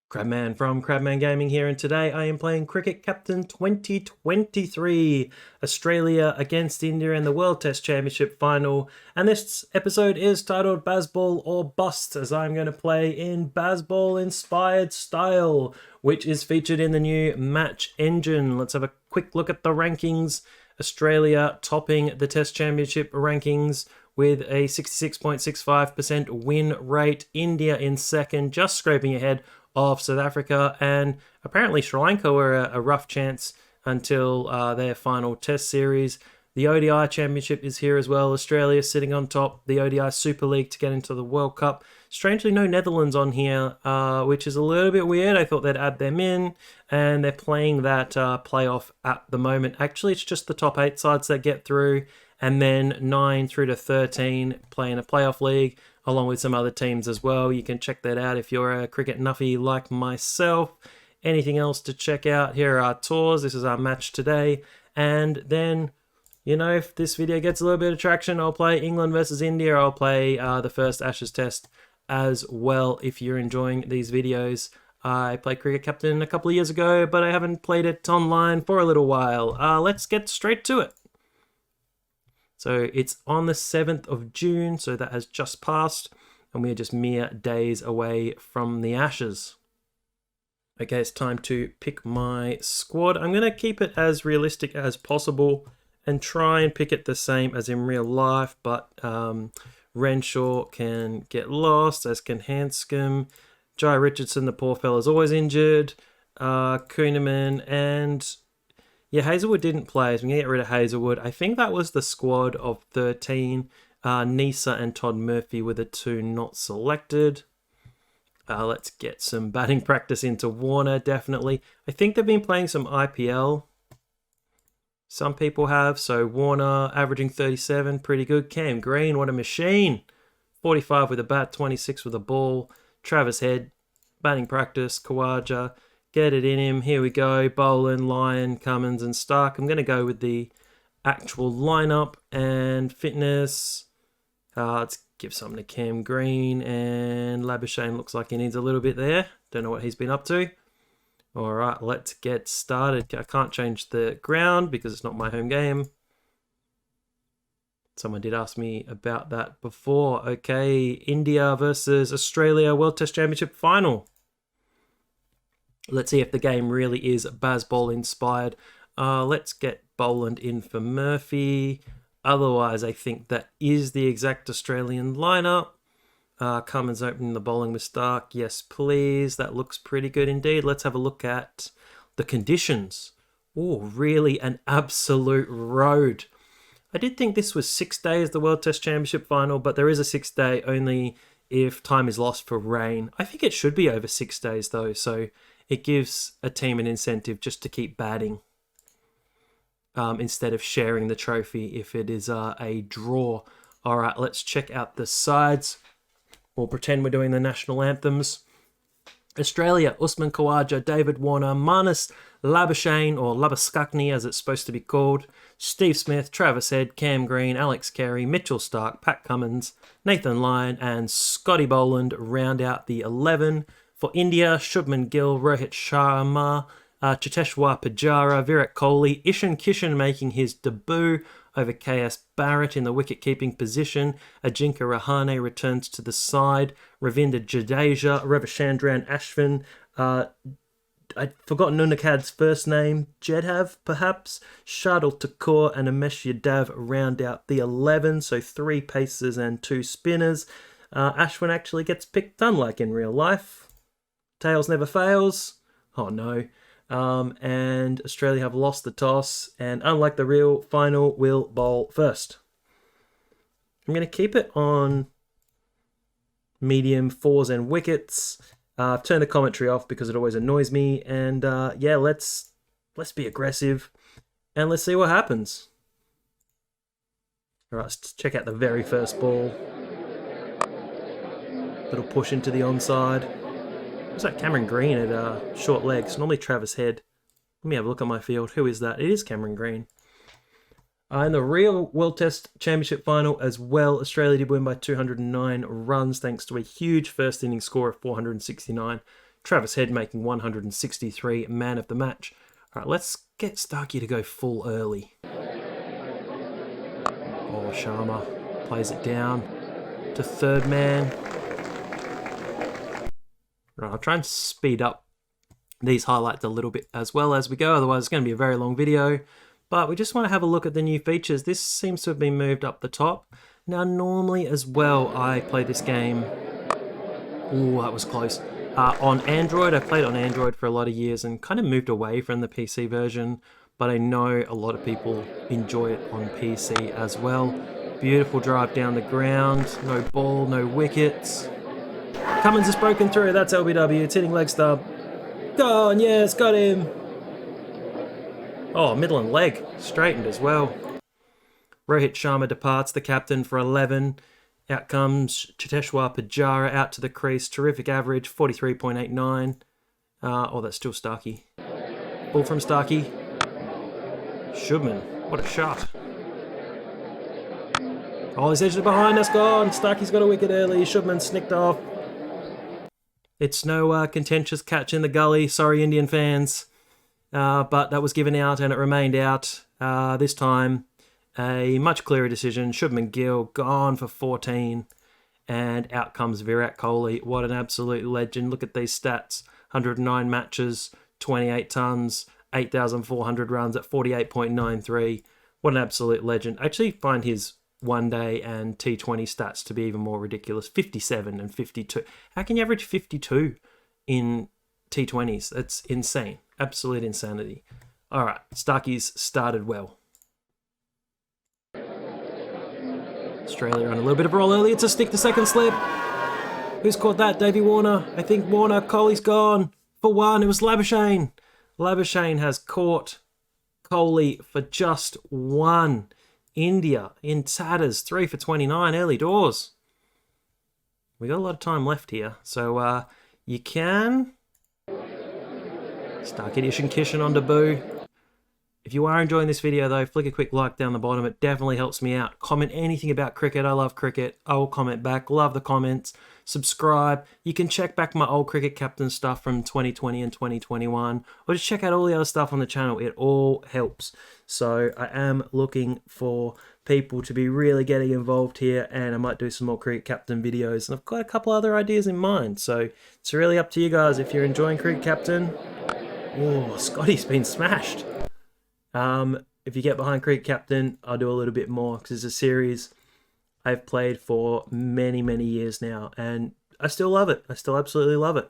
Crabman from Crabman Gaming here, and today I am playing Cricket Captain 2023, Australia against India in the World Test Championship final. And this episode is titled Bazball or Bust, as I'm going to play in Bazball inspired style, which is featured in the new match engine. Let's have a quick look at the rankings. Australia topping the Test Championship rankings with a 66.65% win rate. India in second, just scraping ahead of South Africa, and apparently Sri Lanka were a rough chance until their final test series. The ODI Championship is here as well. Australia sitting on top, the ODI Super League to get into the World Cup. Strangely, no Netherlands on here, which is a little bit weird. I thought they'd add them in, and they're playing that playoff at the moment. Actually, it's just the top 8 sides that get through, and then 9 through to 13 play in a playoff league, along with some other teams as well. You can check that out if you're a cricket nuffy like myself. Anything else to check out? Here are our tours. This is our match today. And then, you know, if this video gets a little bit of traction, I'll play England versus India. I'll play the first Ashes test as well if you're enjoying these videos. I played Cricket Captain a couple of years ago, but I haven't played it online for a little while. Let's get straight to it. So it's on the 7th of June, so that has just passed, and we are just mere days away from the Ashes. Okay, it's time to pick my squad. I'm going to keep it as realistic as possible and try and pick it the same as in real life, but Renshaw can get lost, as can Hanscom. Jai Richardson, the poor fella's always injured. Kuhneman and... yeah, Hazelwood didn't play, so we're going to get rid of Hazelwood. I think that was the squad of 13. Nisa and Todd Murphy were the 2 not selected. Let's get some batting practice into Warner, definitely. I think they've been playing some IPL. Some people have. So Warner averaging 37, pretty good. Cam Green, what a machine. 45 with a bat, 26 with a ball. Travis Head, batting practice. Khawaja. Get it in him. Here we go. Boland, Lyon, Cummins, and Stark. I'm going to go with the actual lineup and fitness. Let's give something to Cam Green, and Labuschagne looks like he needs a little bit there. Don't know what he's been up to. All right, let's get started. I can't change the ground because it's not my home game. Someone did ask me about that before. Okay, India versus Australia World Test Championship final. Let's see if the game really is Bazball inspired. Let's get Boland in for Murphy. Otherwise, I think that is the exact Australian lineup. Cummins opening the bowling with Stark. Yes, please. That looks pretty good indeed. Let's have a look at the conditions. Oh, really an absolute road. I did think this was 6 days, the World Test Championship final, but there is a 6th day only if time is lost for rain. I think it should be over 6 days though, so it gives a team an incentive just to keep batting instead of sharing the trophy if it is a draw. All right, let's check out the sides. We'll pretend we're doing the national anthems. Australia, Usman Khawaja, David Warner, Marnus Labuschagne, or Labuschagne as it's supposed to be called, Steve Smith, Travis Head, Cam Green, Alex Carey, Mitchell Stark, Pat Cummins, Nathan Lyon, and Scotty Boland round out the 11. For India, Shubman Gill, Rohit Sharma, Cheteshwar Pujara, Virat Kohli, Ishan Kishan making his debut over KS Barrett in the wicket-keeping position. Ajinkya Rahane returns to the side. Ravinder Jadeja, Ravichandran Ashwin. I'd forgotten Nunakad's first name. Jedhav, perhaps. Shardul Thakur and Amesh Yadav round out the 11. So 3 pacers and 2 spinners. Ashwin actually gets picked, unlike in real life. Tails never fails. Oh no. And Australia have lost the toss, and unlike the real final, will bowl first. I'm going to keep it on medium 4s and wickets. I've turned the commentary off because it always annoys me, and yeah, let's be aggressive and let's see what happens. All right, let's check out the very first ball. Little push into the onside. Looks like Cameron Green at short legs. Normally Travis Head. Let me have a look at my field. Who is that? It is Cameron Green. In the real World Test Championship final as well, Australia did win by 209 runs thanks to a huge first inning score of 469. Travis Head making 163, man of the match. All right, let's get Starkey to go full early. Oh, Sharma plays it down to third man. Right, I'll try and speed up these highlights a little bit as well as we go, otherwise it's going to be a very long video. But we just want to have a look at the new features. This seems to have been moved up the top. Now, normally as well, I play this game... Ooh, that was close. On Android, I played on Android for a lot of years and kind of moved away from the PC version, but I know a lot of people enjoy it on PC as well. Beautiful drive down the ground, no ball, no wickets. Cummins has broken through, that's LBW, it's hitting leg stump. Gone, yes, got him. Oh, middle and leg, straightened as well. Rohit Sharma departs, the captain, for 11. Out comes Cheteshwar Pujara out to the crease. Terrific average, 43.89. Oh, that's still Starkey. Ball from Starkey. Shubman, what a shot. Oh, he's edged it behind, that's gone. Starkey's got a wicket early. Shubman snicked off. It's no contentious catch in the gully. Sorry, Indian fans. But that was given out and it remained out. This time, a much clearer decision. Shubman Gill gone for 14. And out comes Virat Kohli. What an absolute legend. Look at these stats. 109 matches, 28 tons, 8,400 runs at 48.93. What an absolute legend. I actually find his one day and T20 stats to be even more ridiculous. 57 and 52. How can you average 52 in T20s? That's insane. Absolute insanity. All right, Starkey's started well. Australia on a little bit of a roll early. It's a stick to second slip. Who's caught that? Davey Warner. I think Warner. Kohli's gone for one. It was Labuschagne. Labuschagne has caught Kohli for just one. India in tatters. 3 for 29 early doors. We got a lot of time left here. So you can... Starkey and Kishan on debut. If you are enjoying this video though, flick a quick like down the bottom. It definitely helps me out. Comment anything about cricket. I love cricket. I will comment back. Love the comments. Subscribe. You can check back my old cricket captain stuff from 2020 and 2021. Or just check out all the other stuff on the channel. It all helps. So I am looking for people to be really getting involved here. And I might do some more cricket captain videos. And I've got a couple other ideas in mind. So it's really up to you guys if you're enjoying cricket captain. Oh, Scotty's been smashed. If you get behind Cricket Captain, I'll do a little bit more because it's a series I've played for many, many years now, and I still love it. I still absolutely love it.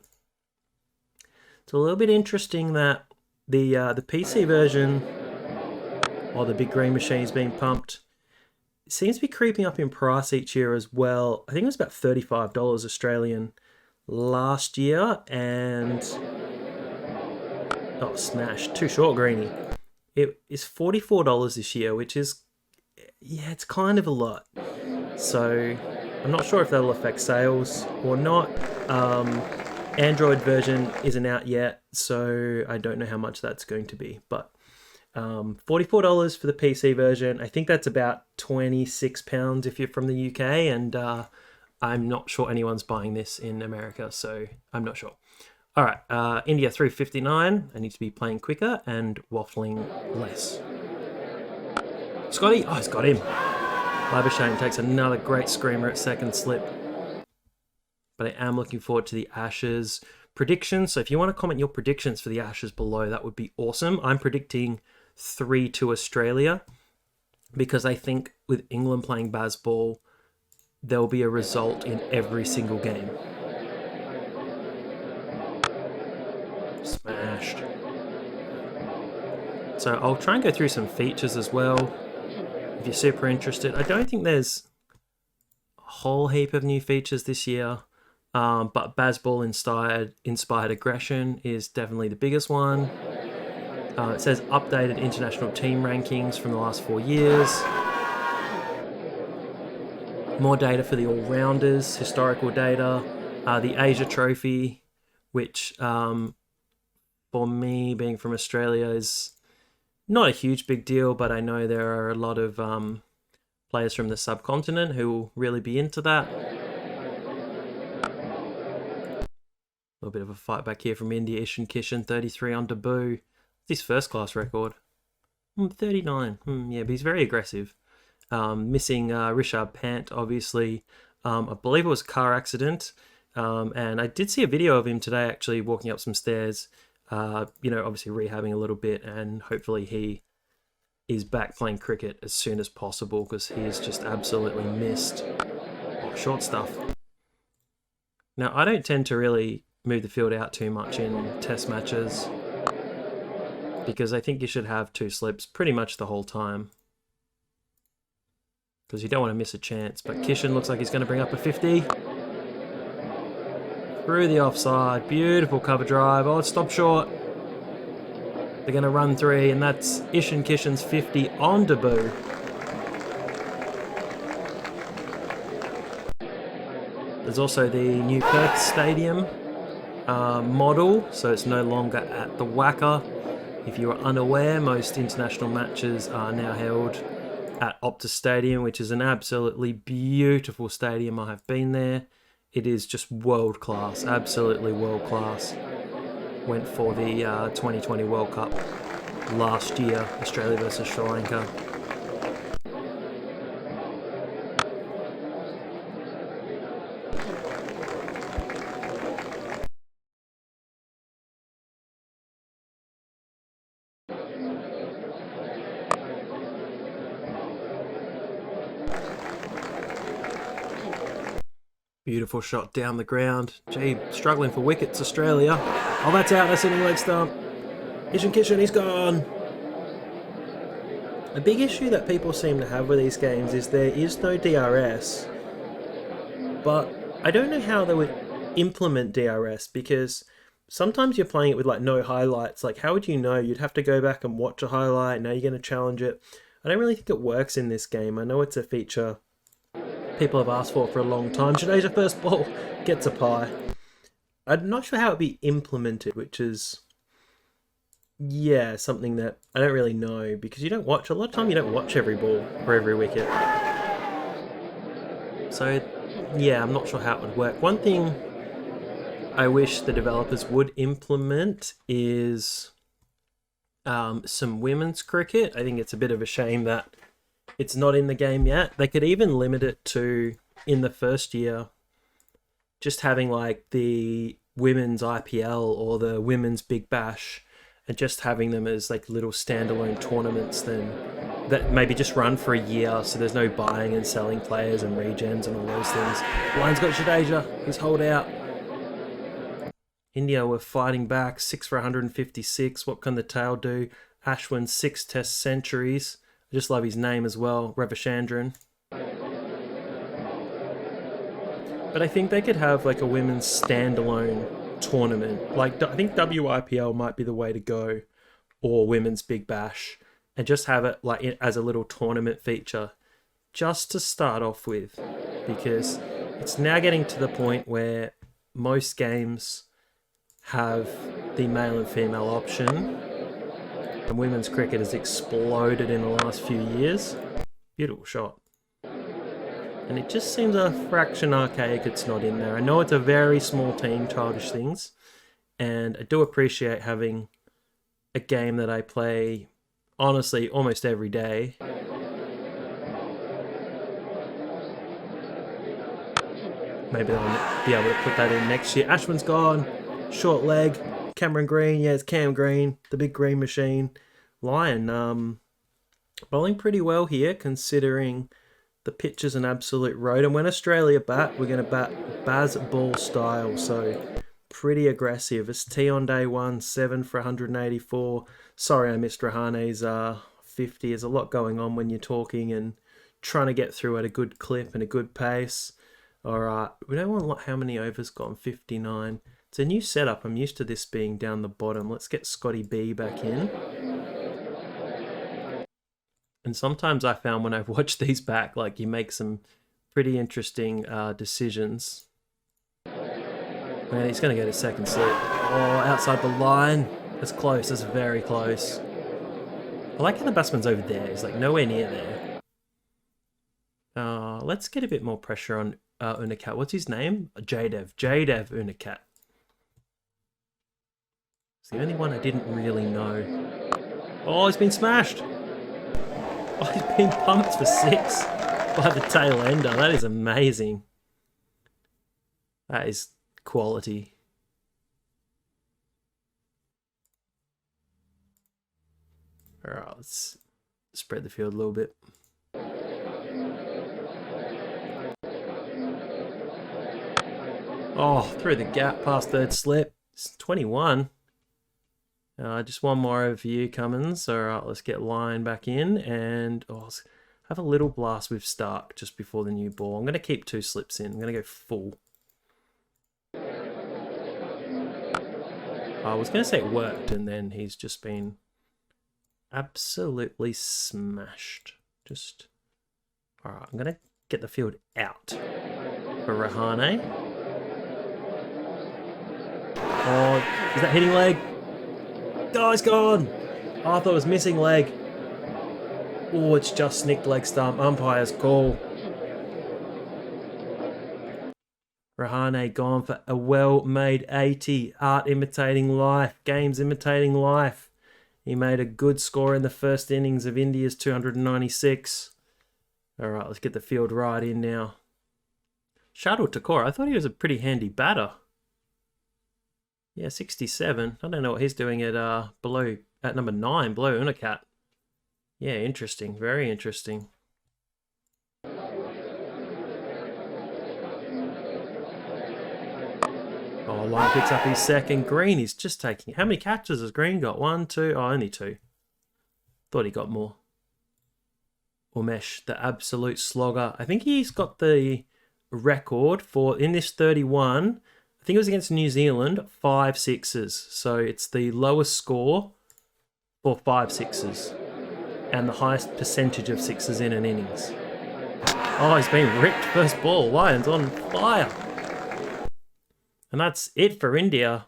It's a little bit interesting that the PC version, or the big green machine, is being pumped. It seems to be creeping up in price each year as well. I think it was about $35 Australian last year, and oh, smash! Too short, Greenie. It is $44 this year, which is, yeah, it's kind of a lot. So I'm not sure if that'll affect sales or not. Android version isn't out yet, so I don't know how much that's going to be. But $44 for the PC version. I think that's about £26 if you're from the UK, and I'm not sure anyone's buying this in America, so I'm not sure. All right, India 359. I need to be playing quicker and waffling less. Scotty, oh, he's got him. Labuschagne takes another great screamer at second slip. But I am looking forward to the Ashes predictions. So if you want to comment your predictions for the Ashes below, that would be awesome. I'm predicting 3-2 Australia because I think with England playing Bazball, there'll be a result in every single game. Smashed. So I'll try and go through some features as well if you're super interested. I don't think there's a whole heap of new features this year, but Bazball inspired aggression is definitely the biggest one. It says updated international team rankings from the last 4 years. More data for the all-rounders, historical data, the Asia Trophy, which for me, being from Australia, is not a huge big deal, but I know there are a lot of players from the subcontinent who will really be into that. little bit of a fight back here from India. Ishan Kishan, 33 on debut. It's his first class record. 39. Yeah, but he's very aggressive. Missing Rishabh Pant, obviously. I believe it was a car accident. And I did see a video of him today actually walking up some stairs. Obviously rehabbing a little bit, and hopefully he is back playing cricket as soon as possible, because he is just absolutely missed. Oh, short stuff. Now, I don't tend to really move the field out too much in test matches, because I think you should have 2 slips pretty much the whole time, because you don't want to miss a chance. But Kishan looks like he's going to bring up a 50. Through the offside. Beautiful cover drive. Oh, it's stopped short. They're going to run 3, and that's Ishan Kishan's 50 on debut. There's also the new Perth Stadium model, so it's no longer at the Wacker. If you are unaware, most international matches are now held at Optus Stadium, which is an absolutely beautiful stadium. I have been there. It is just world class, absolutely world class. Went for the 2020 World Cup last year, Australia versus Sri Lanka. Beautiful shot down the ground. Gee, struggling for wickets, Australia. Oh, that's out. That's hitting leg stump. Ishan Kishan, he's gone. A big issue that people seem to have with these games is there is no DRS. But I don't know how they would implement DRS, because sometimes you're playing it with like no highlights. Like, how would you know? You'd have to go back and watch a highlight. Now you're going to challenge it. I don't really think it works in this game. I know it's a feature people have asked for a long time. Jadeja first ball gets a pie. I'm not sure how it'd be implemented, which is, yeah, something that I don't really know, because you don't watch, a lot of time you don't watch every ball or every wicket. So, yeah, I'm not sure how it would work. One thing I wish the developers would implement is some women's cricket. I think it's a bit of a shame that it's not in the game yet. They could even limit it to, in the first year, just having like the women's IPL or the women's Big Bash, and just having them as like little standalone tournaments then that maybe just run for a year, so there's no buying and selling players and regens and all those things. Line's got Jadeja. He's holed out. India were fighting back. 6 for 156. What can the tail do? Ashwin, 6 test centuries. I just love his name as well, Ravichandran. But I think they could have like a women's standalone tournament. Like, I think WIPL might be the way to go, or women's Big Bash, and just have it like as a little tournament feature, just to start off with, because it's now getting to the point where most games have the male and female option. And women's cricket has exploded in the last few years. Beautiful shot. And it just seems a fraction archaic it's not in there. I know it's a very small team, childish things. And I do appreciate having a game that I play, honestly, almost every day. Maybe they'll be able to put that in next year. Ashwin's gone. Short leg. Cameron Green, yeah, it's Cam Green, the big green machine. Lion, bowling pretty well here, considering the pitch is an absolute road. And when Australia bat, we're going to bat Bazball style, so pretty aggressive. It's T on day 1, 7 for 184. Sorry, I missed Rahane's 50. There's a lot going on when you're talking and trying to get through at a good clip and a good pace. All right, we don't want how many overs gone, 59. It's a new setup. I'm used to this being down the bottom. Let's get Scotty B back in. And sometimes I found when I've watched these back, like, you make some pretty interesting decisions. Man, he's going to go to second slip. Oh, outside the line. That's close. That's very close. I like how the batsman's over there. He's like nowhere near there. Let's get a bit more pressure on Unicat. What's his name? Jadev Unicat. It's the only one I didn't really know. Oh, he's been smashed. Oh, he's been pumped for 6 by the tail ender. That is amazing. That is quality. Alright, let's spread the field a little bit. Oh, through the gap past third slip. It's 21. Just one more over you, Cummins. Alright, let's get Line back in and let's have a little blast with Stark just before the new ball. I'm going to keep 2 slips in. I'm going to go full. I was going to say it worked, and then he's just been absolutely smashed. Alright, I'm going to get the field out for Rahane. Oh, is that hitting leg? Oh, it's gone! Oh, I thought it was missing leg. Oh, it's just snicked leg stump. Umpire's call. Rahane gone for a well-made 80. Art imitating life. Games imitating life. He made a good score in the first innings of India's 296. Alright, let's get the field right in now. Shardul Thakur, I thought he was a pretty handy batter. Yeah, 67. I don't know what he's doing at number 9, below Unicat. Yeah, interesting. Very interesting. Oh, Line picks up his second. Green is just taking... How many catches has Green got? 1, 2... Oh, only 2. Thought he got more. Umesh, the absolute slogger. I think he's got the record for, in this 31... I think it was against New Zealand, 5 sixes. So it's the lowest score for 5 sixes and the highest percentage of sixes in an innings. Oh, he's been ripped first ball. Lions on fire. And that's it for India.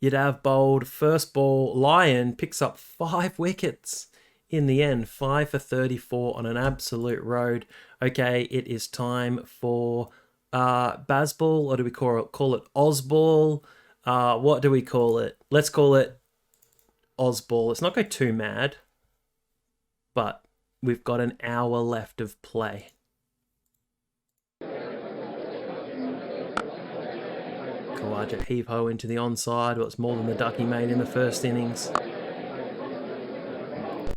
You'd have bowled first ball. Lion picks up 5 wickets in the end. 5 for 34 on an absolute road. Okay, it is time for... Bazball, or do we call it Ozball? What do we call it? Let's call it Ozball. Let's not go too mad, but we've got an hour left of play. Kawaja heave-ho into the onside. Well, it's more than the duck he made in the first innings.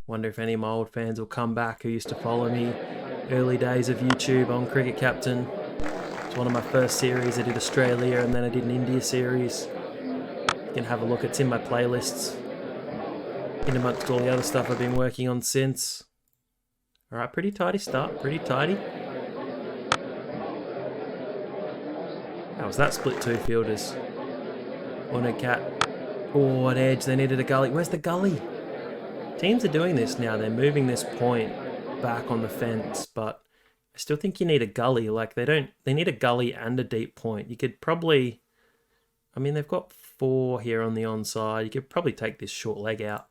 Wonder if any of my old fans will come back who used to follow me early days of YouTube on Cricket Captain. It's one of my first series. I did Australia and then I did an India series. You can have a look. It's in my playlists. In amongst all the other stuff I've been working on since. Alright, pretty tidy start. Pretty tidy. How was that split 2 fielders? Unicat. Oh, an edge. They needed a gully. Where's the gully? Teams are doing this now. They're moving this point back on the fence, but I still think you need a gully. Like, they need a gully and a deep point. You could probably, I mean, they've got 4 here on the onside. You could probably take this short leg out.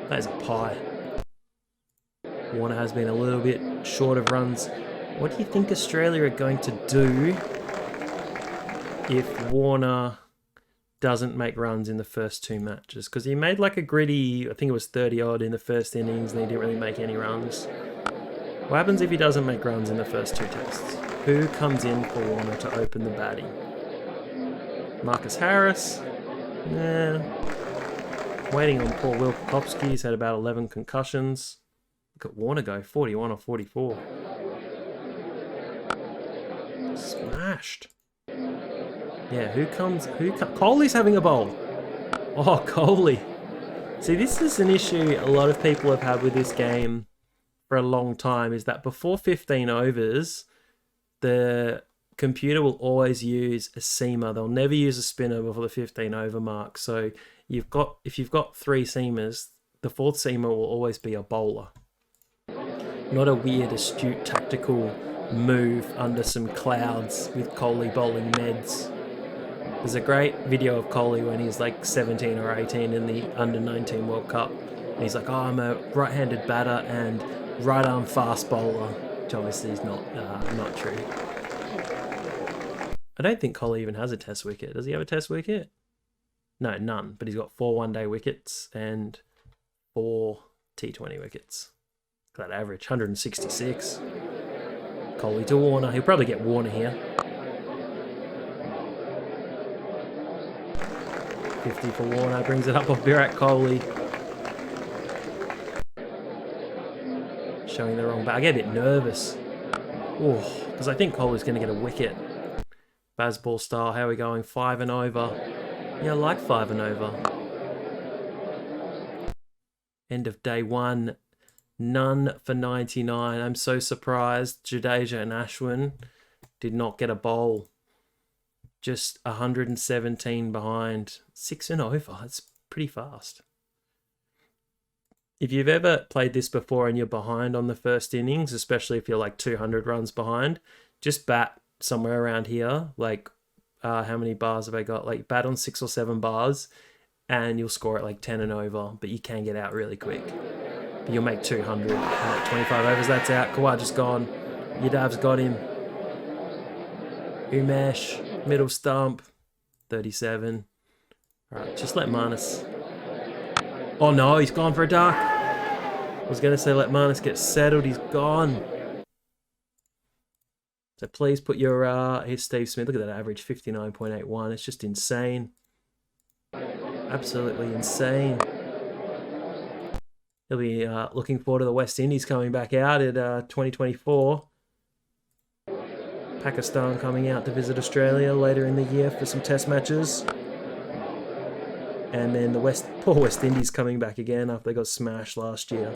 That is a pie. Warner has been a little bit short of runs. What do you think Australia are going to do if Warner doesn't make runs in the first 2 matches? Because he made like a gritty, I think it was 30 odd in the first innings, and he didn't really make any runs. What happens if he doesn't make runs in the first 2 tests? Who comes in for Warner to open the batting? Marcus Harris? Nah. Waiting on poor Will Kokopski. He's had about 11 concussions. Look at Warner go, 41 or 44. Smashed. Yeah, Kohli's having a bowl. Oh, Kohli. See, this is an issue a lot of people have had with this game for a long time, is that before 15 overs, the computer will always use a seamer. They'll never use a spinner before the 15 over mark. So if you've got 3 seamers, the 4th seamer will always be a bowler. Not a weird, astute, tactical move under some clouds with Kohli bowling meds. There's a great video of Kohli when he's like 17 or 18 in the under-19 World Cup. And he's like, oh, I'm a right-handed batter and right-arm fast bowler, which obviously is not true. I don't think Kohli even has a test wicket. Does he have a test wicket? No, none. But he's got 4 one-day wickets and 4 T20 wickets. That average, 166. Kohli to Warner. He'll probably get Warner here. 50 for Warner. Brings it up off Virat Kohli. Showing the wrong back. I get a bit nervous. Oh, because I think Kohli's going to get a wicket. Bazball style. How are we going? 5 and over. Yeah, I like 5 and over. End of day 1. None for 99. I'm so surprised Jadeja and Ashwin did not get a bowl. Just 117 behind. 6 and over. That's pretty fast. If you've ever played this before and you're behind on the first innings, especially if you're like 200 runs behind, just bat somewhere around here. Like, how many bars have I got? Like, bat on 6 or 7 bars and you'll score it like 10 and over, but you can get out really quick. But you'll make 200. 25 overs, that's out. Kawaja's gone. Yadav's got him. Umesh, middle stump, 37. All right, just let Marnus. Oh no, he's gone for a duck. I was going to say let Marnus get settled. He's gone. So please put your, here's Steve Smith. Look at that average, 59.81. It's just insane. Absolutely insane. He'll be looking forward to the West Indies coming back out at 2024. Pakistan coming out to visit Australia later in the year for some test matches. And then the poor West Indies coming back again after they got smashed last year.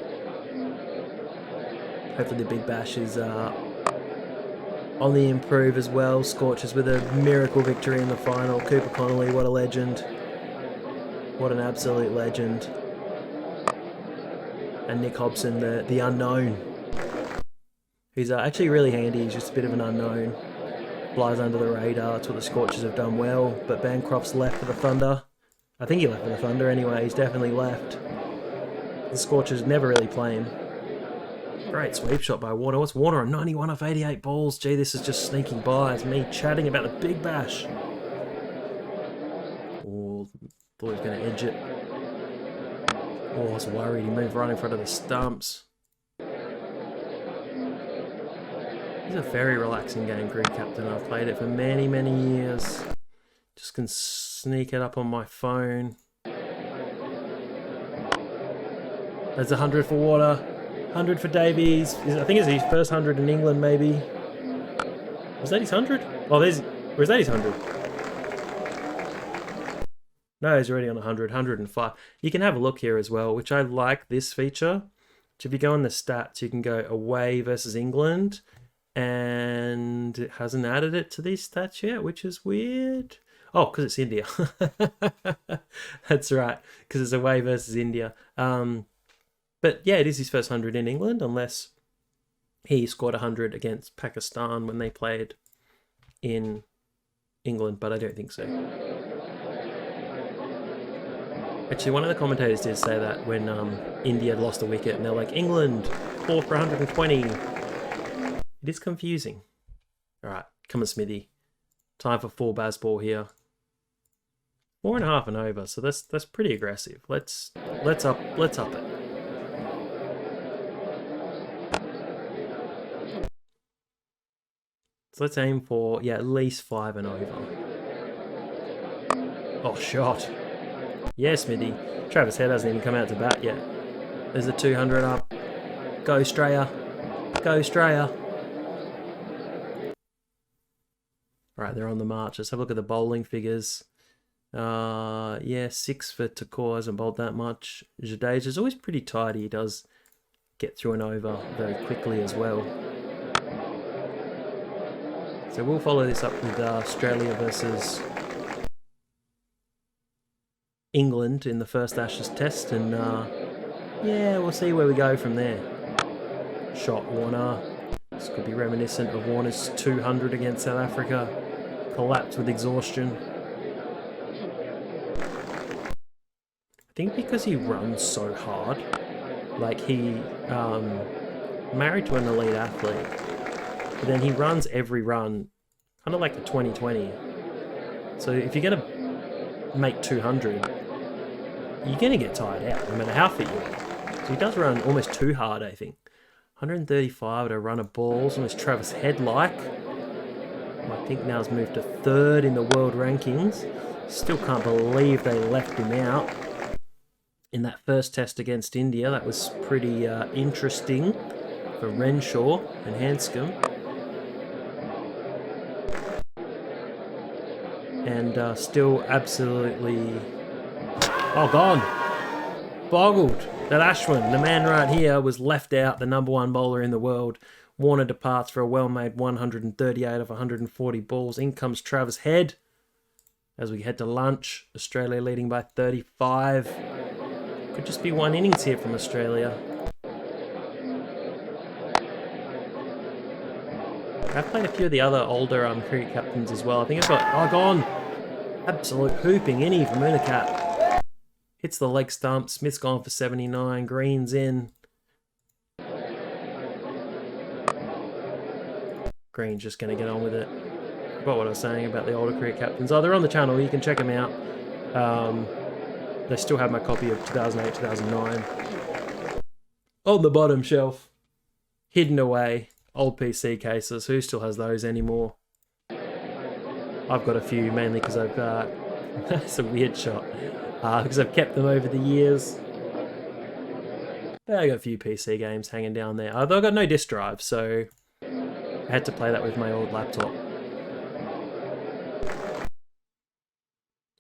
Hopefully the Big Bash is on the improve as well. Scorchers with a miracle victory in the final. Cooper Connolly, what a legend. What an absolute legend. And Nick Hobson, the unknown. Who's actually really handy. He's just a bit of an unknown. Flies under the radar. That's what the Scorchers have done well. But Bancroft's left for the Thunder. I think he left for the Thunder anyway. He's definitely left. The Scorchers never really play him. Great sweep shot by Warner. What's Warner on 91 off 88 balls? Gee, this is just sneaking by. It's me chatting about the Big Bash. Oh, thought he was going to edge it. Oh, I was worried. He moved right in front of the stumps. He's a very relaxing game, Grid Captain. I've played it for many, many years. Just can sneak it up on my phone. There's 100 for Warner. 100 for Davies. I think it's his first 100 in England, maybe. Was that his 100? Oh, or is that his 100? No, he's already on 100, 105. You can have a look here as well, which I like this feature. So if you go on the stats, you can go away versus England, and it hasn't added it to these stats yet, which is weird. Oh, because it's India. That's right, because it's away versus India. But yeah, it is his first 100 in England, unless he scored 100 against Pakistan when they played in England, but I don't think so. Actually, one of the commentators did say that when India had lost a wicket, and they're like, England, 4 for 120. It is confusing. All right, come on, Smithy. Time for 4 Bazball here. 4.5 and over, so that's pretty aggressive. Let's up it. So let's aim for, yeah, at least 5 and over. Oh, shot. Yeah, Smithy. Travis Head hasn't even come out to bat yet. There's the 200 up. Go, Australia. Go, Australia. Right, they're on the march. Let's have a look at the bowling figures. Yeah, 6 for Takor, hasn't bowled that much. Jadeja's always pretty tidy. He does get through and over very quickly as well. So we'll follow this up with Australia versus England in the first Ashes test, and yeah, we'll see where we go from there. Shot Warner. This could be reminiscent of Warner's 200 against South Africa. Collapsed with exhaustion. I think because he runs so hard, like he married to an elite athlete, but then he runs every run Kind of like the 2020. So if you're going to make 200, you're going to get tired out, no matter how fit you are. So he does run almost too hard, I think. 135 to run a ball, almost Travis Head-like. I think now's moved to 3rd in the world rankings. Still can't believe they left him out in that first test against India. That was pretty interesting for Renshaw and Hanscom. And still absolutely... Oh, gone. Boggled. That Ashwin, the man right here, was left out, the #1 bowler in the world. Warner departs for a well-made 138 of 140 balls. In comes Travis Head as we head to lunch. Australia leading by 35. Could just be one innings here from Australia. I've played a few of the other older cricket captains as well. I think I've got... Oh, gone. Absolute hooping innie from Unicat. Hits the leg stump. Smith's gone for 79. Green's in. Green's just going to get on with it. Forgot what I was saying about the older cricket captains. Oh, they're on the channel. You can check them out. They still have my copy of 2008, 2009. On the bottom shelf. Hidden away. Old PC cases. Who still has those anymore? I've got a few, mainly because I've... That's a weird shot. Because I've kept them over the years. But I got a few PC games hanging down there. Although I've got no disk drive, so I had to play that with my old laptop.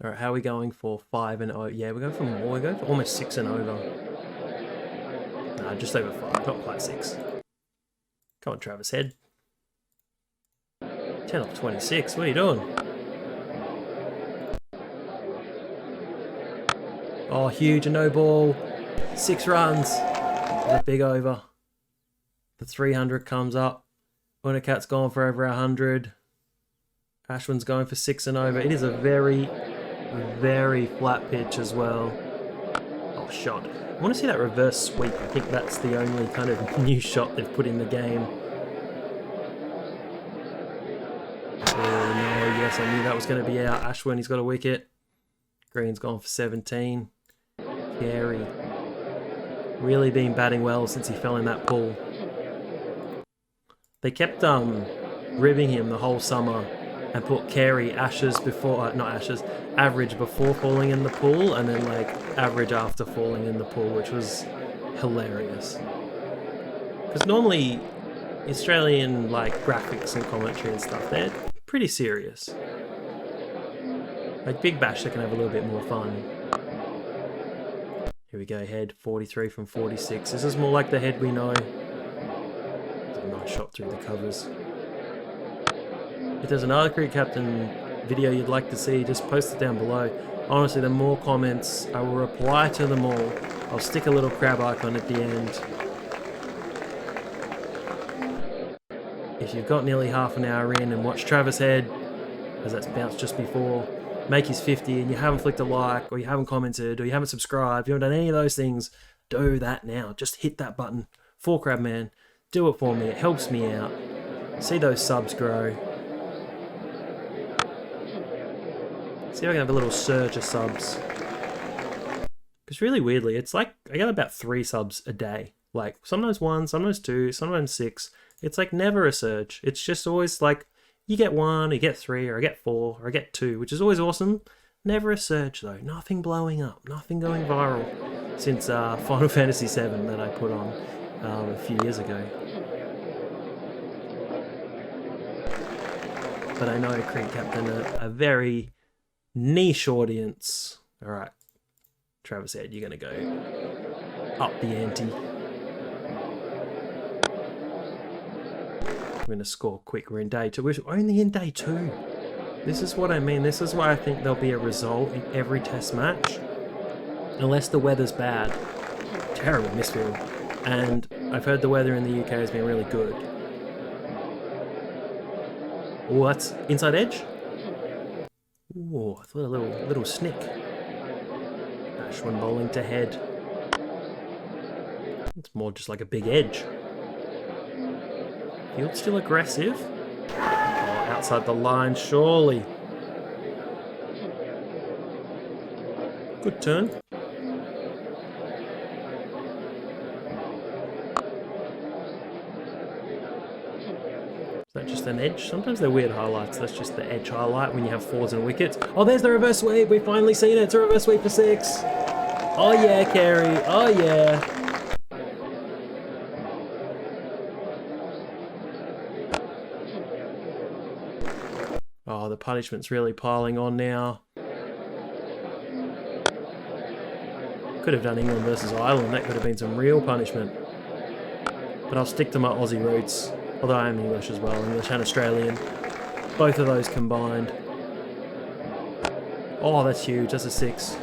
Alright, how are we going for 5 and 0? Yeah, we're going for more. We're going for almost 6 and over. Nah, just over 5, not quite 6. Come on, Travis Head. 10 off 26, what are you doing? Oh, huge, a no ball. 6 runs. A big over. The 300 comes up. Unicat's gone for over 100. Ashwin's going for 6 and over. It is a very, very flat pitch as well. Oh, shot. I want to see that reverse sweep. I think that's the only kind of new shot they've put in the game. Oh, no. Yes, I knew that was going to be out. Ashwin, he's got a wicket. Green's gone for 17. Carey. Really been batting well since he fell in that pool. They kept ribbing him the whole summer and put Carey average before falling in the pool and then like average after falling in the pool, which was hilarious. Because normally Australian like graphics and commentary and stuff, they're pretty serious. Like Big Bash, they can have a little bit more fun. Here we go, Head, 43 from 46. This is more like the Head we know. It's a nice shot through the covers. If there's another cricket captain video you'd like to see, just post it down below. Honestly, the more comments, I will reply to them all. I'll stick a little crab icon at the end. If you've got nearly half an hour in and watched Travis Head, as that's bounced just before, make his 50 and you haven't flicked a like, or you haven't commented, or you haven't subscribed, you haven't done any of those things, do that now. Just hit that button for Crabman. Do it for me. It helps me out. See those subs grow. See if I can have a little surge of subs. Because really weirdly, it's like I get about 3 subs a day. Like sometimes 1, sometimes 2, sometimes 6. It's like never a surge. It's just always like you get 1, you get 3, or I get 4, or I get 2, which is always awesome. Never a surge though. Nothing blowing up. Nothing going viral since Final Fantasy VII that I put on a few years ago. But I know Cricket Captain a very niche audience. Alright, Travis Head, you're going to go up the ante. We're going to score quick. We're in day 2. We're only in day 2. This is what I mean. This is why I think there'll be a result in every test match. Unless the weather's bad. Terrible misfield. And I've heard the weather in the UK has been really good. Oh, that's inside edge. Oh, I thought a little snick. Ashwin bowling to Head. It's more just like a big edge. Field still aggressive. Oh, Outside the line, surely. Good turn. Is that just an edge? Sometimes they're weird highlights. That's just the edge highlight when you have fours and wickets. Oh, there's the reverse sweep. We've finally seen it. It's a reverse sweep for 6. Oh, yeah, Carey. Oh, yeah. Oh, the punishment's really piling on now. Could have done England versus Ireland. That could have been some real punishment. But I'll stick to my Aussie roots. Although I am English as well. English and Australian. Both of those combined. Oh, that's huge. That's a 6.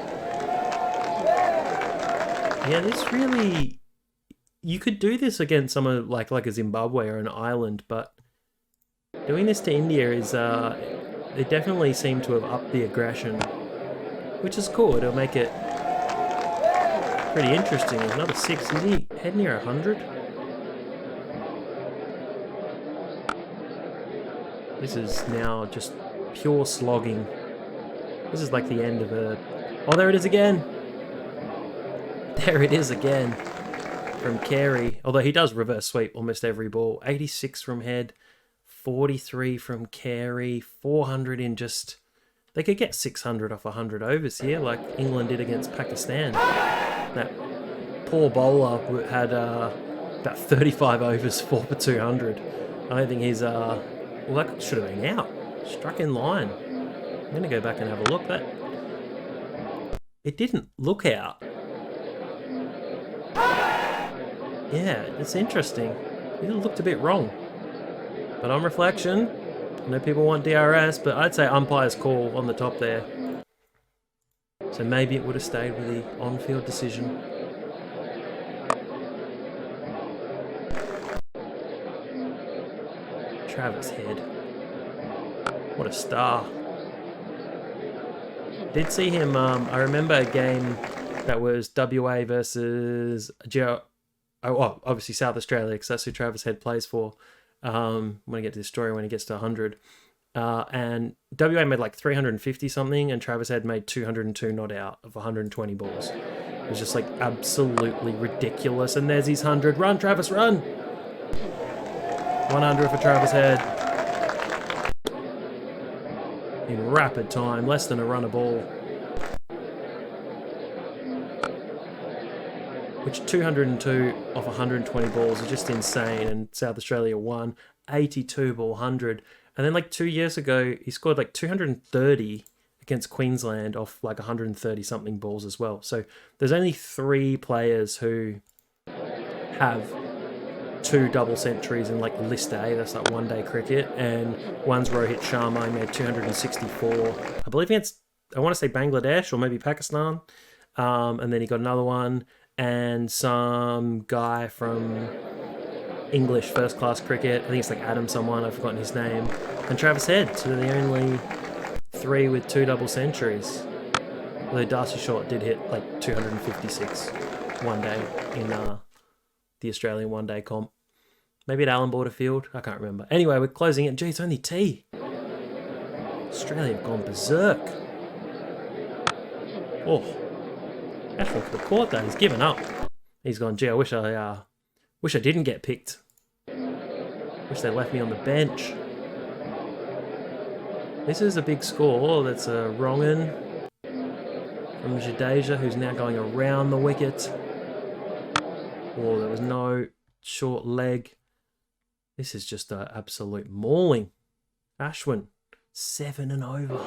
Yeah, this really... You could do this against someone like a Zimbabwe or an Ireland, but doing this to India is... they definitely seem to have upped the aggression, which is cool. It'll make it pretty interesting. There's another 6. Is he head near 100? This is now just pure slogging. This is like the end of a... Oh, there it is again! There it is again from Carey. Although he does reverse sweep almost every ball. 86 from head, 43 from Carey, 400 in just... They could get 600 off 100 overs here, like England did against Pakistan. That poor bowler had about 35 overs, 4 for 200. I don't think he's... well, that should have been out. Struck in line. I'm going to go back and have a look. It didn't look out. Yeah, it's interesting. It looked a bit wrong. But on reflection, I know people want DRS, but I'd say umpire's call on the top there. So maybe it would have stayed with the on-field decision. Travis Head. What a star. Did see him, I remember a game that was WA versus obviously South Australia, because that's who Travis Head plays for. When I get to this story, when he gets to 100. And WA made like 350 something, and Travis Head made 202 not out of 120 balls. It was just like absolutely ridiculous. And there's his 100. Run, Travis, run! 100 for Travis Head. In rapid time, less than a run a ball. Which 202 off 120 balls is just insane, and South Australia won 82 ball 100. And then like 2 years ago, he scored like 230 against Queensland off like 130 something balls as well. So there's only 3 players who have 2 double centuries in like List A, that's like one-day cricket, and one's Rohit Sharma, he made 264, I believe against, I want to say Bangladesh or maybe Pakistan, and then he got another one, and some guy from English first-class cricket, I think it's like Adam someone, I've forgotten his name, and Travis Head, so they're the only 3 with 2 double centuries. Although Darcy Short did hit like 256 one day in the Australian one-day comp. Maybe at Allan Borderfield, I can't remember. Anyway, we're closing it. Gee, it's only T. Australia have gone berserk. Oh, Ashwin could have caught that. He's given up. He's gone, gee, I wish I didn't get picked. Wish they left me on the bench. This is a big score. That's a wrong-un from Jadeja, who's now going around the wicket. Oh, there was no short leg. This is just an absolute mauling. Ashwin, 7 and over.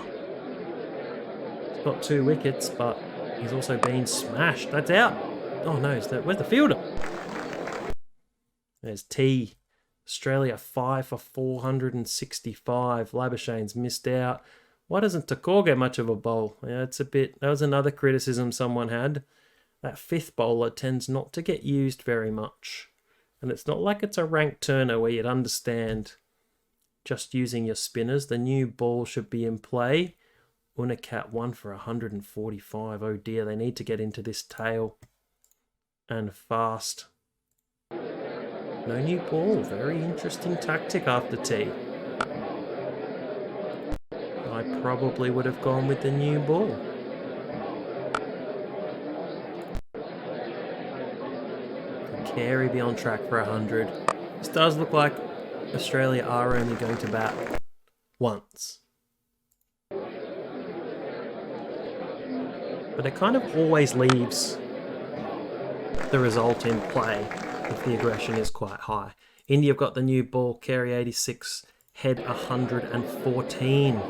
He's got 2 wickets, but he's also been smashed. That's out. Oh no, where's the fielder? There's T. Australia 5 for 465. Labuschagne's missed out. Why doesn't Takor get much of a bowl? Yeah, it's a bit... That was another criticism someone had. That 5th bowler tends not to get used very much. And it's not like it's a rank turner where you'd understand just using your spinners. The new ball should be in play. Unicat 1 for 145. Oh dear, they need to get into this tail. And fast. No new ball. Very interesting tactic after tea. probably would have gone with the new ball. Could Carey be on track for 100? This does look like Australia are only going to bat once. But it kind of always leaves the result in play if the aggression is quite high. India have got the new ball, Carey 86, head 114.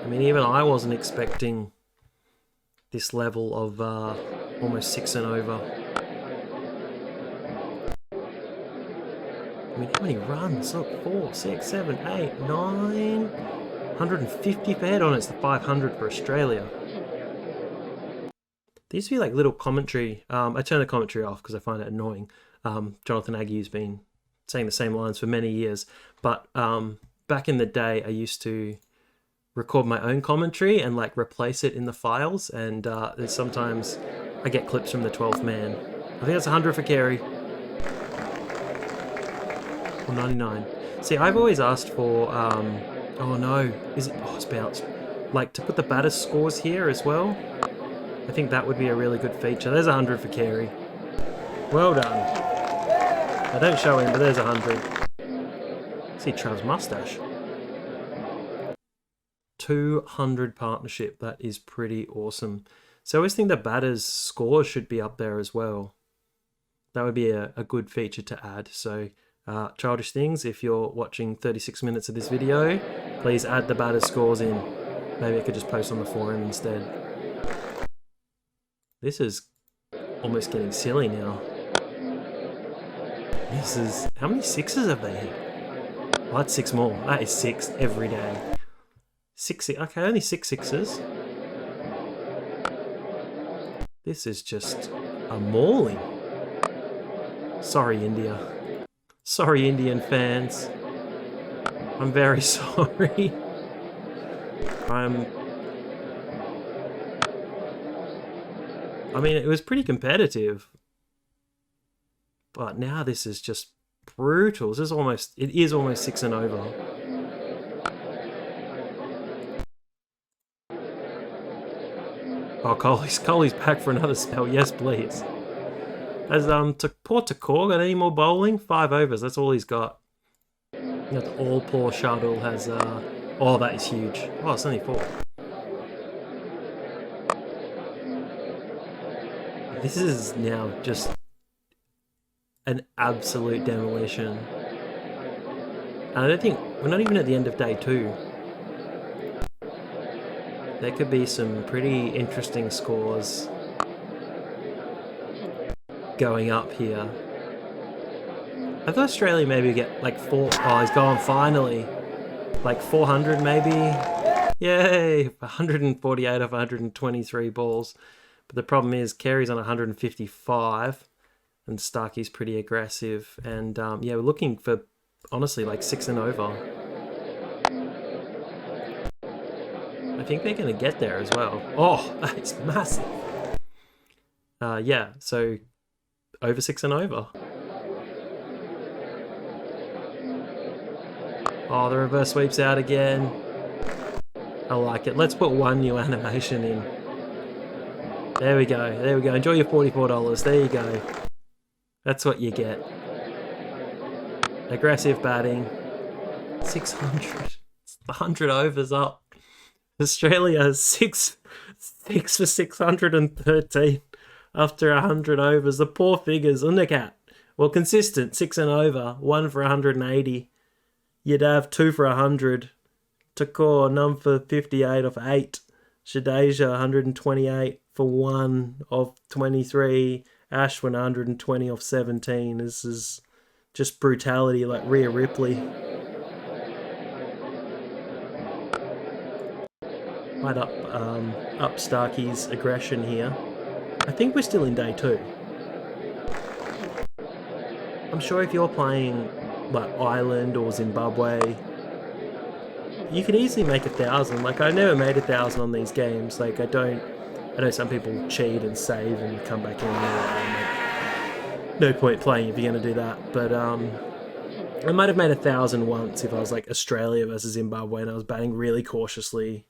I mean, even I wasn't expecting this level of almost 6 and over. I mean, how many runs? Look, 4, 6, 7, 8, 9... 150 per head on it's the 500 for Australia. There used to be like little commentary. I turn the commentary off because I find it annoying. Jonathan Aggew's been saying the same lines for many years. But back in the day, I used to record my own commentary and like replace it in the files. And there's sometimes I get clips from the 12th man. I think that's 100 for Carey. Or 99. See, I've always asked for... oh no, is it? Oh, it's bounced. Like to put the batters' scores here as well. I think that would be a really good feature. There's 100 for Carey. Well done. I don't show him, but there's 100. See Trav's mustache. 200 partnership. That is pretty awesome. So I always think the batters' scores should be up there as well. That would be a good feature to add. So childish things, if you're watching 36 minutes of this video, please add the batters' scores in. Maybe I could just post on the forum instead. This is almost getting silly now. This is... How many sixes have they hit? Oh, that's 6 more. That is 6 every day. 6... Okay, only 6 sixes. This is just a mauling. Sorry, India. Sorry, Indian fans. I'm very sorry. I mean, it was pretty competitive. But now this is just brutal. This is almost... It is almost 6 and over. Oh, Kohli's back for another spell. Yes, please. Has poor Takor got any more bowling? 5 overs. That's all he's got. That's all poor Shardul has. Oh, that is huge. Oh, it's only 4. This is now just an absolute demolition. And I don't think... We're not even at the end of day 2. There could be some pretty interesting scores going up here. I thought Australia maybe get like 4... Oh, he's gone finally. Like 400 maybe. Yay! 148 of 123 balls. But the problem is Carey's on 155 and Starkey's pretty aggressive. And yeah, we're looking for, honestly, like 6 and over. I think they're going to get there as well. Oh, that's massive. Yeah, so over 6 and over. Oh, the reverse sweep's out again. I like it. Let's put one new animation in. There we go. There we go. Enjoy your $44. There you go. That's what you get. Aggressive batting. 600. It's 100 overs up. Australia has 6 for 613 after 100 overs. The poor figures. Undercat. Well, consistent. 6 and over. 1 for 180. You'd have 2 for 100. Takor, none for 58 off 8. Jadeja, 128 for 1 of 23. Ashwin, 120 off 17. This is just brutality like Rhea Ripley. Right up Starkey's aggression here. I think we're still in day 2. I'm sure if you're playing like Ireland or Zimbabwe, you can easily make 1,000. Like, I never made 1,000 on these games. Like, I know some people cheat and save and come back in. No point playing if you're going to do that. But I might have made 1,000 once if I was like Australia versus Zimbabwe and I was batting really cautiously.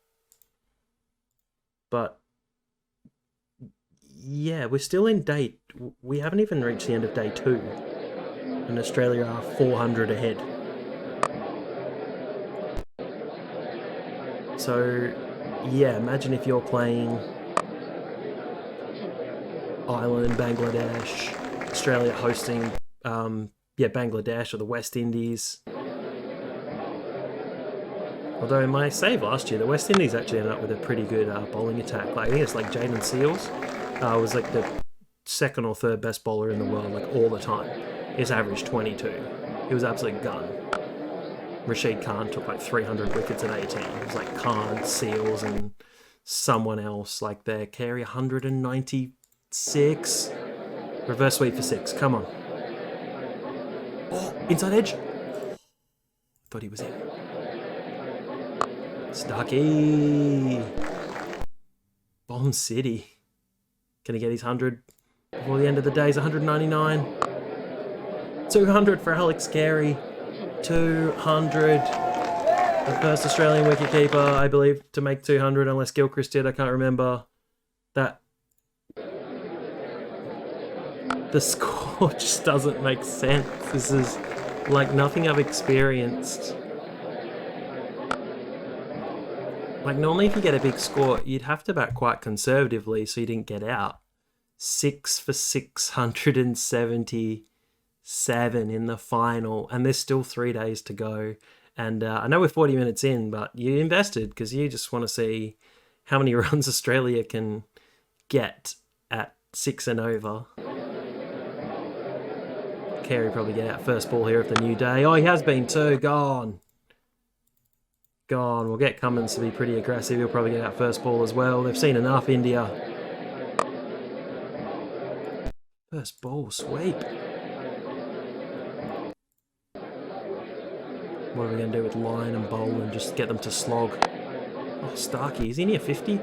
But yeah, we're still in day... We haven't even reached the end of day 2. And Australia are 400 ahead. So, yeah, imagine if you're playing Ireland, Bangladesh, Australia hosting, Bangladesh or the West Indies. Although in my save last year, the West Indies actually ended up with a pretty good bowling attack. Like, I think it's like Jaden Seals was like the second or third best bowler in the world, like all the time. His average 22. He was absolute gun. Rashid Khan took like 300 wickets at 18. It was like Khan, Seals, and someone else like their carry 196. Reverse sweep for 6. Come on. Oh, inside edge. Thought he was in. Starkey. Bomb City. Can he get his 100 before the end of the day? He's 199. 200 for Alex Carey. 200. The first Australian wicketkeeper, I believe, to make 200, unless Gilchrist did. I can't remember. That. The score just doesn't make sense. This is like nothing I've experienced. Like, normally if you get a big score, you'd have to bat quite conservatively so you didn't get out. 6 for 677 in the final, and there's still 3 days to go. And I know we're 40 minutes in, but you invested because you just want to see how many runs Australia can get at 6 and over. Carey probably get out first ball here of the new day. Oh, he has been too. Gone. We'll get Cummins to be pretty aggressive. He'll probably get out first ball as well. They've seen enough, India. First ball sweep. What are we going to do with Lyon and Bowl and just get them to slog? Oh, Starkey, is he near 50?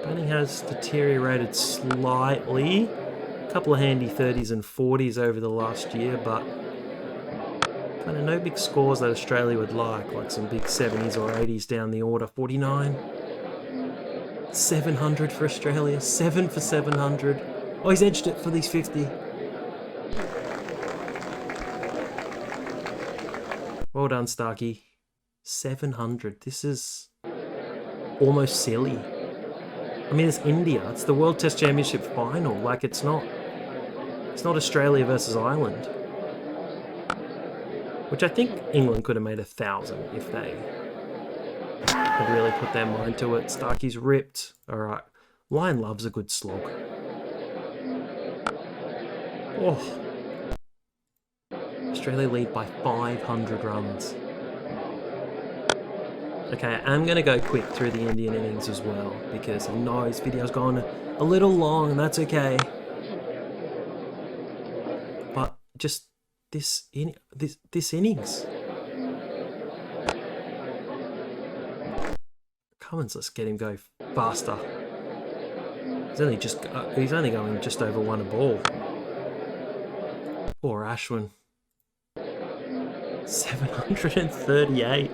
Batting has deteriorated slightly. A couple of handy 30s and 40s over the last year, but kind of no big scores that Australia would like some big 70s or 80s down the order. 49. 700 for Australia. 7 for 700. Oh, he's edged it for these 50. Well done, Starkey. 700. This is almost silly. I mean, it's India. It's the World Test Championship final. Like, it's not Australia versus Ireland. Which I think England could have made 1,000 if they had really put their mind to it. Starkey's ripped. All right. Lyon loves a good slog. Oh. Australia lead by 500 runs. Okay, I'm going to go quick through the Indian innings as well, because I know this video's gone a little long, and that's okay. But just this innings. Cummins, let's get him go faster. He's only going just over 1 a ball. Poor Ashwin. 738.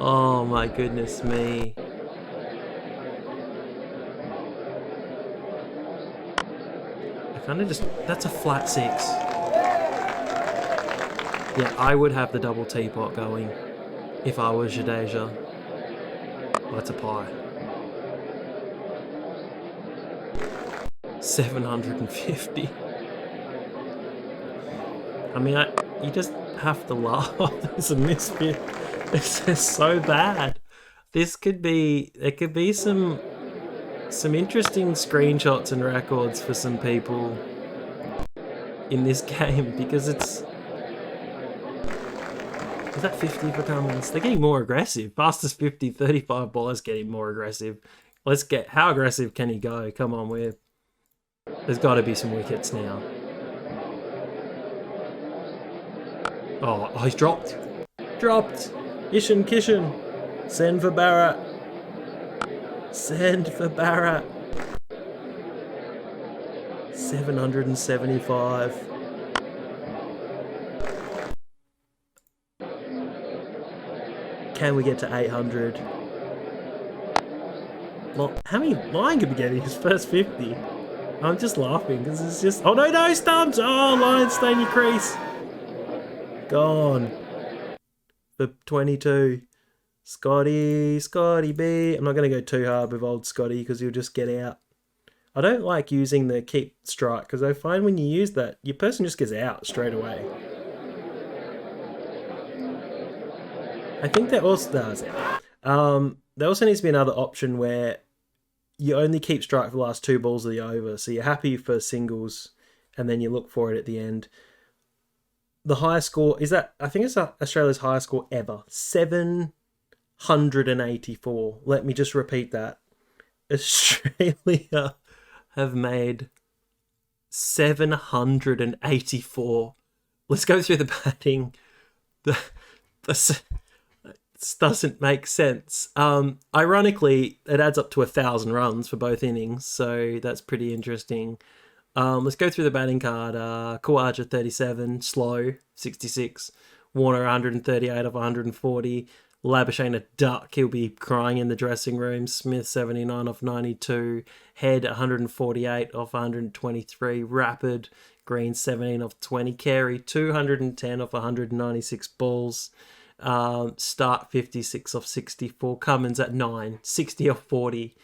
Oh my goodness me. That's a flat 6. Yeah, I would have the double teapot going if I was Jadeja. That's a pie. 750. I mean, you just have to laugh. There's a misfit. This is so bad. There could be some interesting screenshots and records for some people in this game, because is that 50 for Cummins? They're getting more aggressive. Fastest 50, 35 ballers getting more aggressive. How aggressive can he go? Come on, there's got to be some wickets now. Oh, he's dropped. Ishan Kishan. Send for Barrett. 775. can we get to 800? How many Lion could be getting his first 50? I'm just laughing because it's just... Oh, no, stumps! Oh, Lion, stay in your crease. Gone. For 22. Scotty B. I'm not going to go too hard with old Scotty because he'll just get out. I don't like using the keep strike because I find when you use that, your person just gets out straight away. I think that also does it. There also needs to be another option where you only keep strike for the last 2 balls of the over. So you're happy for singles and then you look for it at the end. The highest score is that, I think it's Australia's highest score ever. 784. Let me just repeat that. Australia have made 784. Let's go through the batting. This doesn't make sense. Ironically, it adds up to 1,000 runs for both innings, so that's pretty interesting. Let's go through the batting card. Khawaja 37, Slow 66, Warner 138 of 140, Labuschagne a duck, he'll be crying in the dressing room. Smith 79 off 92, Head 148 off 123, Rapid, Green 17 off 20, Carey 210 off 196 balls, Start 56 off 64, Cummins at 9, 60 off 40,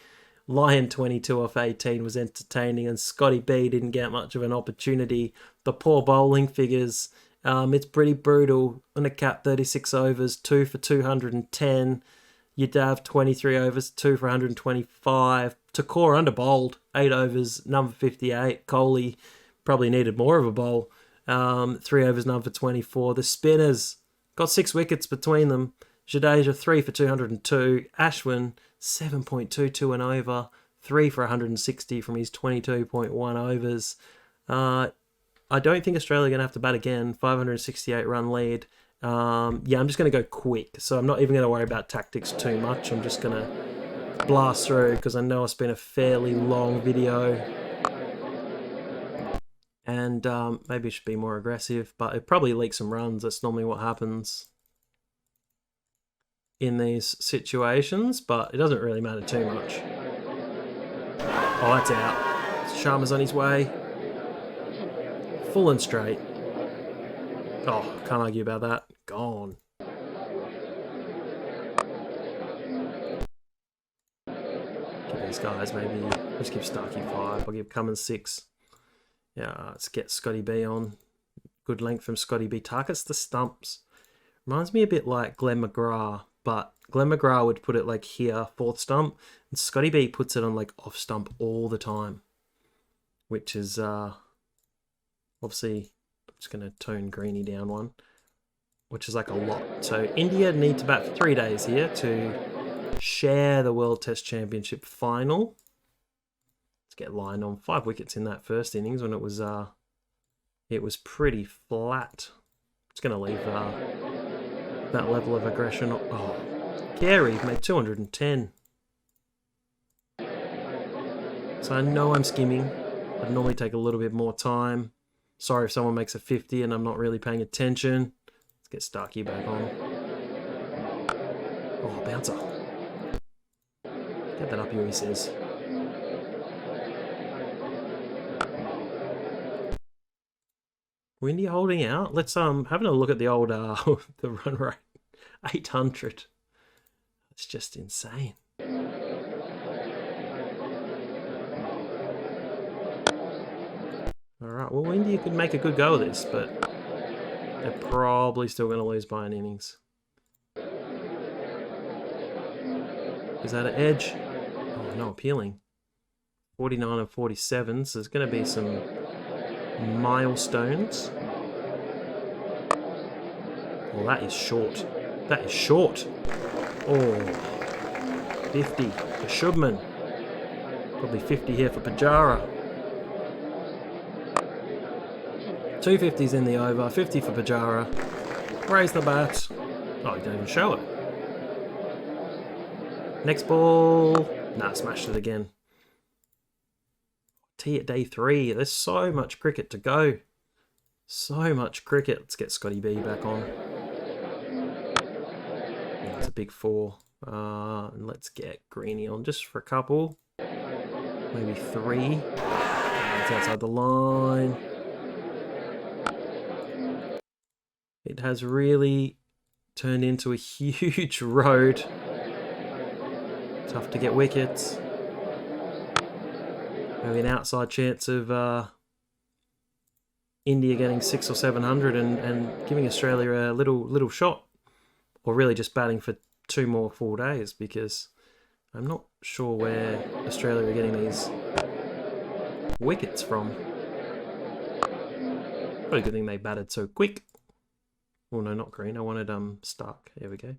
Lion 22 off 18 was entertaining, and Scotty B didn't get much of an opportunity. The poor bowling figures, it's pretty brutal. On a cap, 36 overs, 2 for 210. Yadav 23 overs, 2 for 125. Takor under bowled, 8 overs, number 58. Kohli probably needed more of a bowl. 3 overs, number 24. The spinners got 6 wickets between them. Jadeja 3 for 202. Ashwin 7.22 and over, 3 for 160 from his 22.1 overs. I don't think Australia are going to have to bat again. 568 run lead. Yeah, I'm just going to go quick. So I'm not even going to worry about tactics too much. I'm just going to blast through because I know it's been a fairly long video. And maybe it should be more aggressive, but it probably leaks some runs. That's normally what happens in these situations, but it doesn't really matter too much. Oh, that's out. Sharma's on his way. Full and straight. Oh, can't argue about that. Gone. Give these guys maybe... Let's give Starkey 5. I'll give Cummins 6. Yeah, let's get Scotty B on. Good length from Scotty B. Targets the stumps. Reminds me a bit like Glenn McGrath, but Glenn McGrath would put it like here, 4th stump, and Scotty B puts it on like off stump all the time, which is obviously, I'm just going to tone Greeny down one, which is like a lot. So India need to bat for 3 days here to share the World Test Championship final. Let's get Lion on. 5 wickets in that first innings when it was pretty flat. Just going to leave that level of aggression. Oh, Carey made 210. So I know I'm skimming. I'd normally take a little bit more time. Sorry if someone makes a 50 and I'm not really paying attention. Let's get Starkey back on. Oh, bouncer. Get that up here, he says. Windy holding out. Let's having a look at the old the run rate. 800. It's just insane. Alright, well India could make a good go of this, but they're probably still going to lose by an innings. Is that an edge? Oh, no appealing. 49 and 47, so there's going to be some milestones. Well, that is short. That is short. Oh, 50 for Shubman. Probably 50 here for Pujara. 250s in the over, 50 for Pujara. Raise the bat. Oh, he didn't even show it. Next ball. Nah, smashed it again. Tea at day 3. There's so much cricket to go. So much cricket. Let's get Scotty B back on. Yeah, it's a big four. And let's get Greeny on just for a couple. Maybe 3. It's outside the line. It has really turned into a huge road. Tough to get wickets. Maybe an outside chance of India getting 600 or 700 and giving Australia a little shot. Or really just batting for 2 more full days, because I'm not sure where Australia are getting these wickets from. Probably a good thing they batted so quick. Oh no, not Green. I wanted Stark. There we go.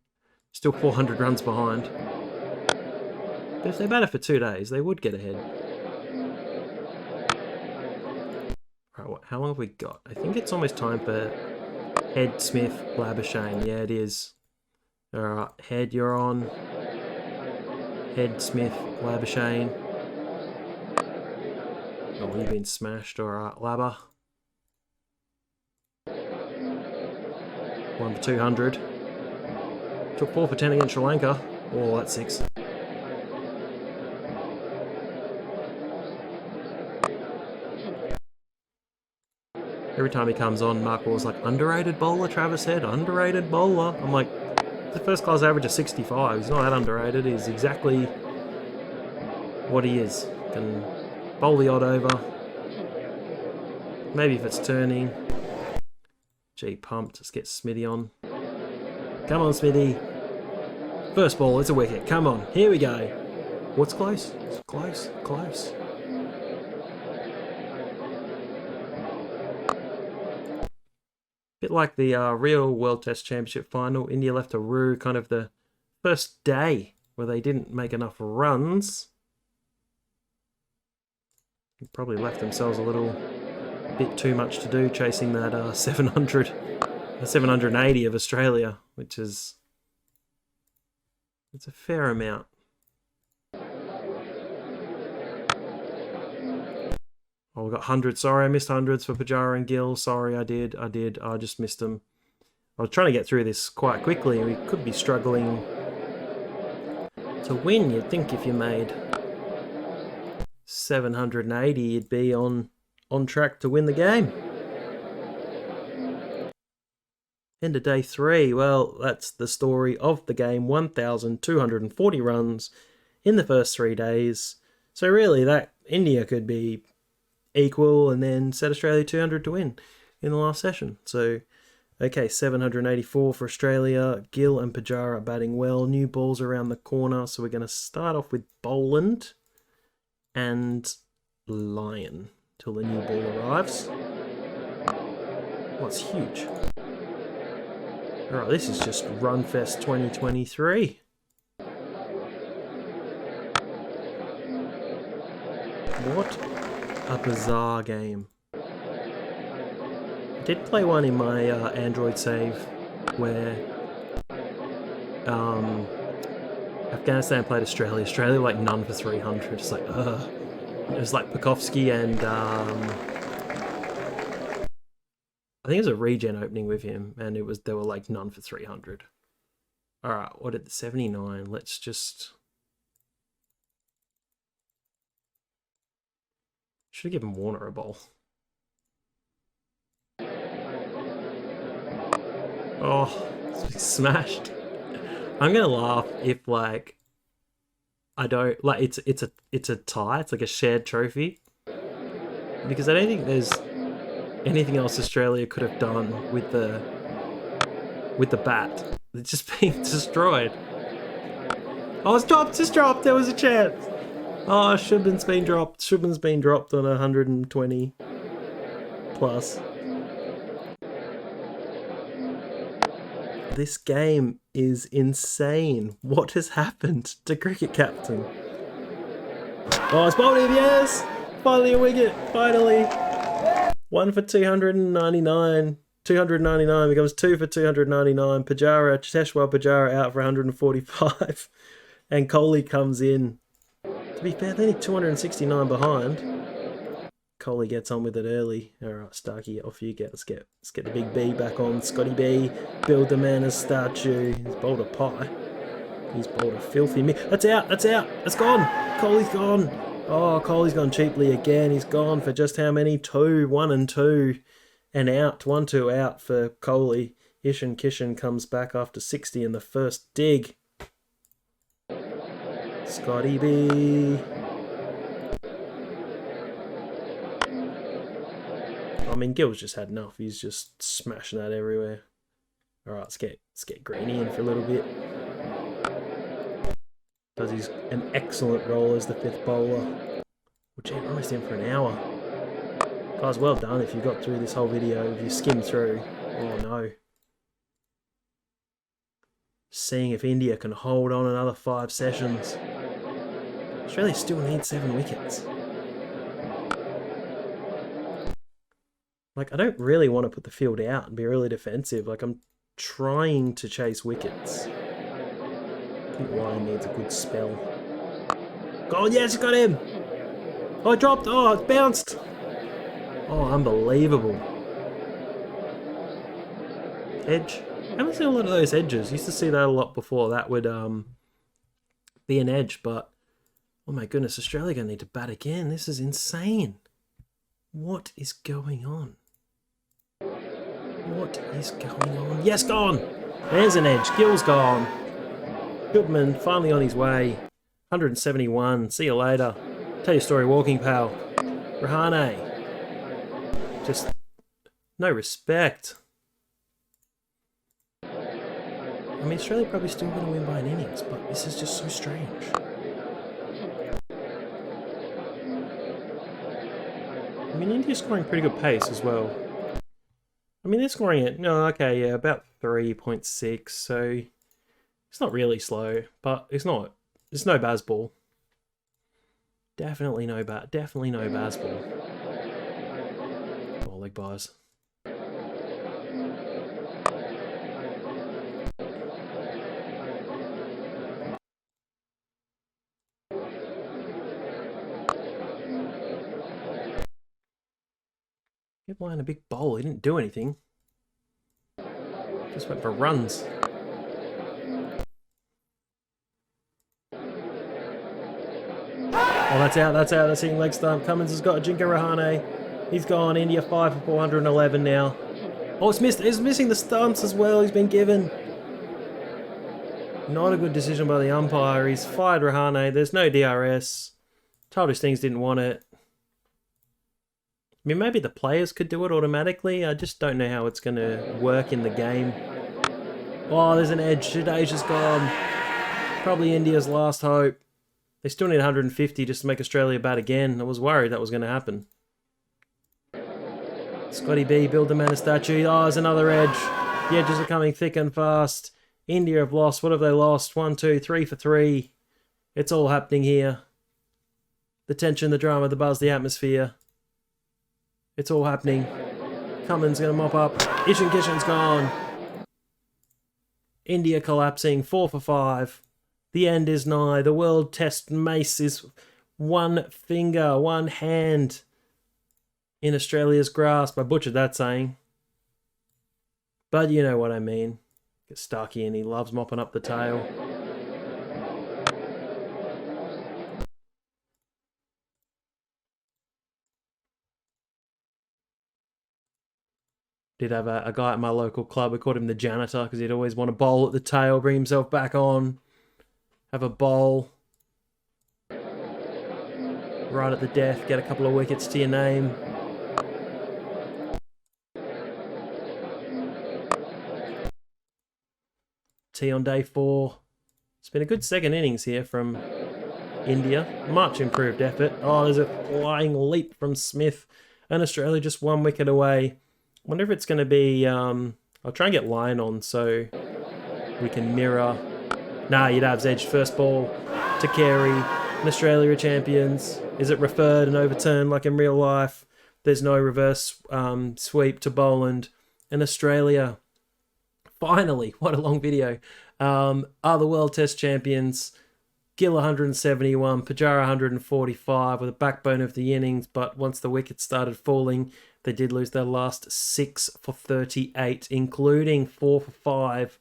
Still 400 runs behind. But if they batted for 2 days, they would get ahead. Right, how long have we got? I think it's almost time for Head, Smith, Labuschagne. Yeah, it is. Alright, Head, you're on. Head, Smith, Labuschagne. Oh, you've been smashed. Alright, Labba. 1 for 200. Took 4 for 10 against Sri Lanka. Oh, that's 6. Every time he comes on, Mark Wall's like, underrated bowler, Travis Head, underrated bowler. I'm like, the first class average of 65. He's not that underrated. He's exactly what he is. Can bowl the odd over. Maybe if it's turning. Gee, pumped. Let's get Smithy on. Come on, Smithy. First ball, it's a wicket. Come on. Here we go. What's close? It's close. Close. Bit like the real World Test Championship final. India left a roo kind of the first day where they didn't make enough runs. They probably left themselves a little bit too much to do chasing that 780 of Australia, which is, it's a fair amount. Oh, we got 100. Sorry, I missed hundreds for Pujara and Gill. Sorry, I did. I just missed them. I was trying to get through this quite quickly. We could be struggling to win. You'd think if you made 780, you'd be on track to win the game. End of day 3. Well, that's the story of the game. 1,240 runs in the first 3 days. So really, that India could be equal and then set Australia 200 to win in the last session. So, okay, 784 for Australia. Gill and Pujara batting well. New balls around the corner. So we're going to start off with Boland and Lyon till the new ball arrives. Oh, it's huge. Alright, this is just Runfest 2023. What a bizarre game. I did play one in my Android save where Afghanistan played Australia. Australia like none for 300. It's like, ugh. It was like Pekovsky and I think it was a regen opening with him, and they were like none for 300. All right, what at the 79? Let's just should have given Warner a bowl. Oh, it's smashed. I'm gonna laugh if like I don't like it's a tie. It's like a shared trophy because I don't think there's anything else Australia could have done with the bat. It's just being destroyed. Oh, it's dropped. There was a chance. Oh, Shubman's been dropped. Shubman's been dropped on 120 plus. This game is insane. What has happened to Cricket Captain? Oh, it's bowled in, yes! Finally a wicket, finally. 1 for 299. 299 becomes 2 for 299. Teshwar Pujara out for 145. And Kohli comes in. To be fair, they need 269 behind. Kohli gets on with it early. Alright, Starkey, off you get. Let's get the big B back on. Scotty B, build the man a statue. He's bowled a pie. He's bowled a filthy miss. That's out. That's out. It's gone. Kohli's gone. Oh, Kohli's gone cheaply again. He's gone for just how many? 2, 1 and 2. And out. 1, 2 out for Kohli. Ishan Kishan comes back after 60 in the first dig. Scotty B. I mean, Gill's just had enough. He's just smashing that everywhere. Alright, let's get Greeny in for a little bit. Does he's an excellent role as the 5th bowler. Which is almost in for an hour. Guys, well done if you got through this whole video, if you skimmed through. Oh no. Seeing if India can hold on another 5 sessions. Australia still needs 7 wickets. Like, I don't really want to put the field out and be really defensive. Like, I'm trying to chase wickets. I think Ryan needs a good spell. Oh, yes, got him! Oh, it dropped! Oh, it's bounced! Oh, unbelievable. Edge. I haven't seen a lot of those edges. Used to see that a lot before. That would be an edge, but oh my goodness, Australia going to need to bat again. This is insane. What is going on? What is going on? Yes, gone! There's an edge. Gill's gone. Goodman finally on his way. 171. See you later. Tell your story walking, pal. Rahane. Just no respect. I mean, Australia probably still going to win by an innings, but this is just so strange. I mean, India's scoring pretty good pace as well. I mean, they're scoring it, no, okay, yeah, about 3.6, so it's not really slow, but it's no Bazball. Definitely no Bazball. Oh, leg bars. Kept laying a big bowl. He didn't do anything. Just went for runs. Oh, that's out. That's out. That's hitting leg stump. Cummins has got Ajinkya Rahane. He's gone. India 5 for 411 now. Oh, it's missed. He's missing the stumps as well. He's been given. Not a good decision by the umpire. He's fired Rahane. There's no DRS. Childish Things didn't want it. I mean, maybe the players could do it automatically. I just don't know how it's going to work in the game. Oh, there's an edge. Jadeja's gone. Probably India's last hope. They still need 150 just to make Australia bat again. I was worried that was going to happen. Scotty B, build the man a statue. Oh, there's another edge. The edges are coming thick and fast. India have lost. What have they lost? 1, 2, 3 for 3. It's all happening here. The tension, the drama, the buzz, the atmosphere. It's all happening. Cummins going to mop up. Ishan Kishan's gone. India collapsing. 4 for 5. The end is nigh. The World Test mace is one finger, one hand in Australia's grasp. I butchered that saying. But you know what I mean. Get Starkey and he loves mopping up the tail. Did have a guy at my local club, we called him the janitor because he'd always want to bowl at the tail, bring himself back on, have a bowl. Right at the death, get a couple of wickets to your name. Tea on day 4. It's been a good second innings here from India. Much improved effort. Oh, there's a flying leap from Smith. And Australia just 1 wicket away. Wonder if it's going to be... I'll try and get Lyon on so we can mirror. Nah, Yadav's edged first ball to Carey. And Australia are champions. Is it referred and overturned like in real life? There's no reverse sweep to Boland. And Australia, finally, what a long video, are the World Test champions. Gill 171, Pujara 145 with a backbone of the innings, but once the wickets started falling, they did lose their last 6 for 38, including 4 for 5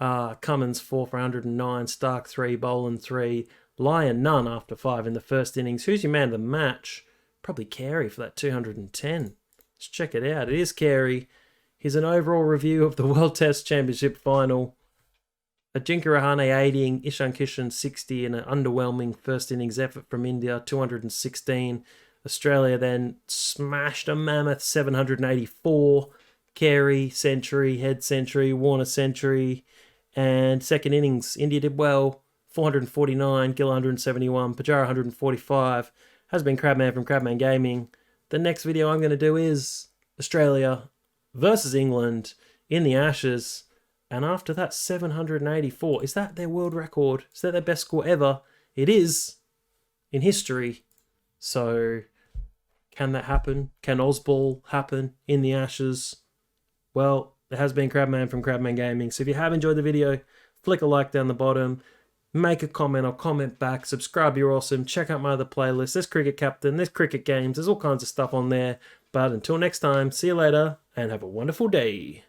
Cummins 4 for 109, Stark 3, Boland 3, Lyon none after 5 in the first innings. Who's your man of the match? Probably Carey for that 210. Let's check it out. It is Carey. Here's an overall review of the World Test Championship final. Ajinkya Rahane 80ing, Ishan Kishan 60 in an underwhelming first innings effort from India, 216. Australia then smashed a mammoth 784. Carey century, Head century, Warner century. And second innings, India did well, 449, Gill 171, Pujara 145. Has been Crabman from Crabman Gaming. The next video I'm going to do is Australia versus England in the Ashes. And after that, 784. Is that their world record? Is that their best score ever? It is in history. So can that happen? Can Bazball happen in the Ashes? Well, it has been Crabman from Crabman Gaming. So if you have enjoyed the video, flick a like down the bottom. Make a comment, I'll comment back. Subscribe, you're awesome. Check out my other playlists. There's Cricket Captain, there's Cricket Games. There's all kinds of stuff on there. But until next time, see you later and have a wonderful day.